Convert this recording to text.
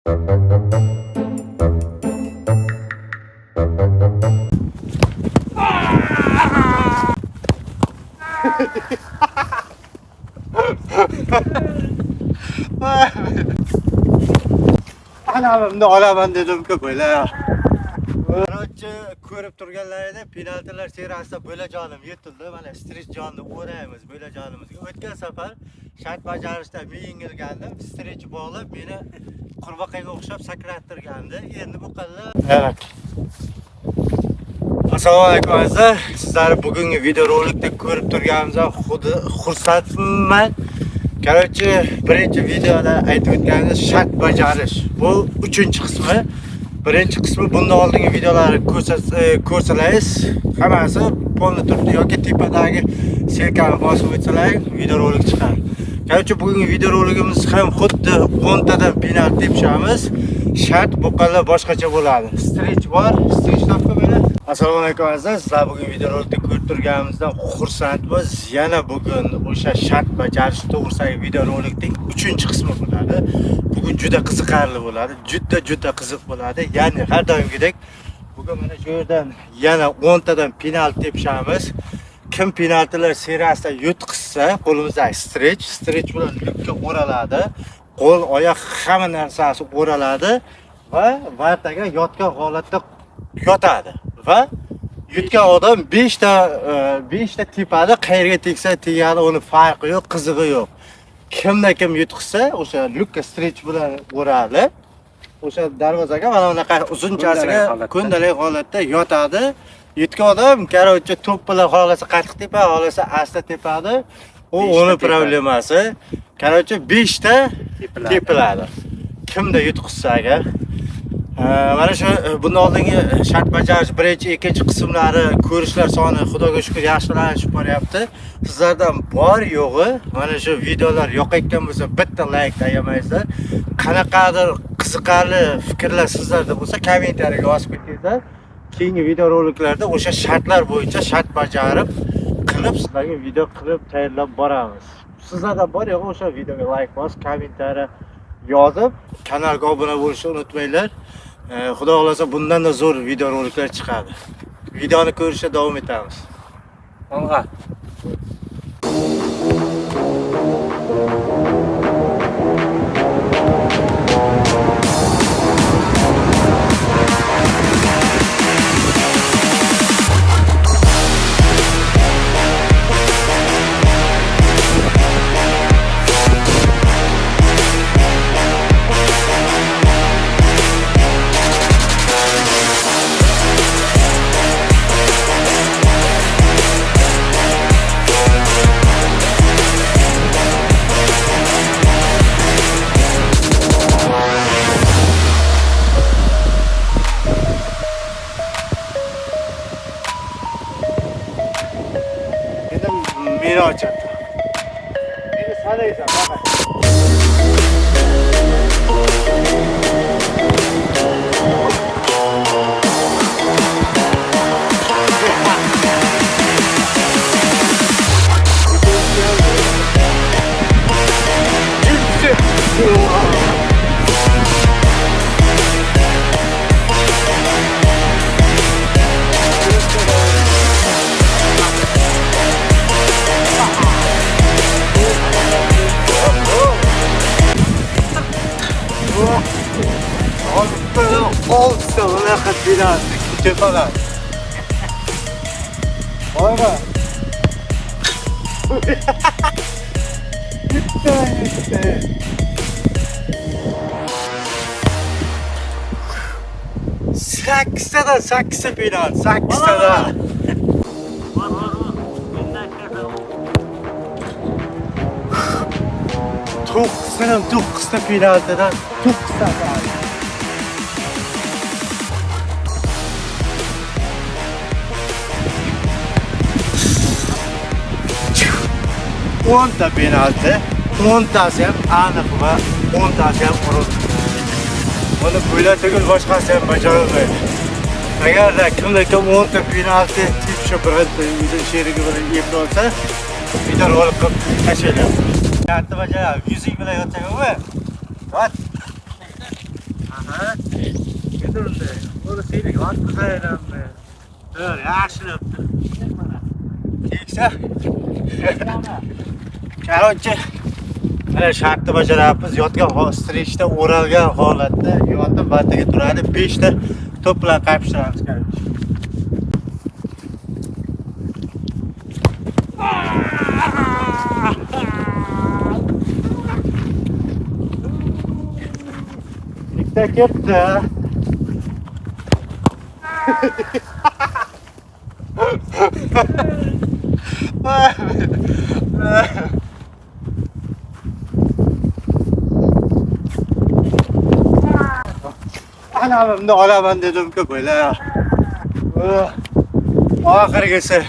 Anamni olaman dedim-ku böyle. Короче, ko'rib turganlaringdek penaltilar seriyasida bo'lajonim yetildi. Mana Strichjonni o'raymiz bo'lajonimizga. O'tgan safar shart bajarishda men yengilgandim. Strich bog'lab meni qurbaqaga o'xshab sakrattirgandi. Endi bu qalla. Evet. Assalomu alaykum azizlar. Sizlarni bugungi video rolikda ko'rib turganimizdan xuddi xursandman. Короче, birinchi videoda aytib o'tganingiz shart bajarish. Bu 3-qismi. Birinchi qismi bundan oldingi videolarni ko'rsangiz, hammasi polni turibdi yoki tepadagi selkani bosib o'tsangiz video rolik chiqadi. Короче, bugungi video roligimiz ham xuddi 10 tadan penalti tepishamiz. Shart bu qalla boshqacha bo'ladi. Strich bor, strich topib meni. Assalomu alaykum azizlar. Sizlar bugun video rolikda ko'rib turganimizdan xursandmiz. Yana bugun o'sha shart bajarish to'g'risidagi video rolikning 3-qismi bo'ladi. Bugun juda qiziqarli bo'ladi. Juda qiziq bo'ladi. Ya'ni har doimgidek bugun mana shu yerdan yana 10 tadan penalti tepishamiz. Kim penaltilar seriyasida yutqizsa, qo'limizdagi strich bilan lukka o'raladi. Qo'l, oyoq hamma narsasi o'raladi va vartaga yotgan holatda yotadi. Va yutgan odam 5 ta tepadi, qayerga tegsa tegadi, uni farqi yo'q, qizig'i yo'q. Kim yutqizsa, o'sha lukka strich bilan o'ralib, o'sha darvozaga mana bunaqa uzunchasiga ko'ndalak holatda yotadi. Yutgan odam, короче, to'p bilan xohlasa qattiq tepadi, xohlasa asta tepadi. U uni problemasi. Короче, 5 ta tepiladi. Kimda yutqizsa agar. Mana shu bundan oldingi shart bajarish birinchi, ikkinchi qismlari ko'rishlar soni Xudoga shukr yaxshilanib boryapti. Sizlardan bor yo'g'i mana shu videolar yoqayotgan bo'lsa bitta like ayamaysizlar. Qanaqadir qiziqarli fikrlar sizlarda bo'lsa kommentariyaga yozib ketingizlar. Keyingi video roliklarda o'sha shartlar bo'yicha shart bajarib qilib sizlarga video qilib tayyorlab boramiz. Sizlardan bor yo'g'i o'sha videoga like bosib, kommentariya yozib, kanalga obuna bo'lishni unutmanglar. Xudo xolasa bundan da zo'r video roliklar chiqadi. Videoni ko'rishda davom etamiz. Olg'a. Meni ochadi. Meni sanaysan faqat. Olsa bunaqa penalti tepadan. Oyga. Bitta. 8 penalti, 8 tadan. 9 penaltidan 9 tadan. 10 ta penalti, 10 tasi ham aniq va 10 tasi ham urildi. Buni bo'ylab tugul boshqasi ham bajarolmaydi. Agarda kimda 10 ta penalti tepishib birorta sherigi bilan yeb olsa, video rolik qilib tashlaydi. Katta bajarib, yuzing bilan yotsangiz, vat. ha? Endi uni seni yotqizayapmi? Dur, yaxshilabdi. Keksa. Короче, mana shartni bajaramiz. Yotgan strechda o'ralgan holatda yotib batiga turadi. 5 ta to'p bilan qaypishtiramiz, короче. Bitta ketdi. Anamni olaman dedim-ku, bo'la. Oxirgisi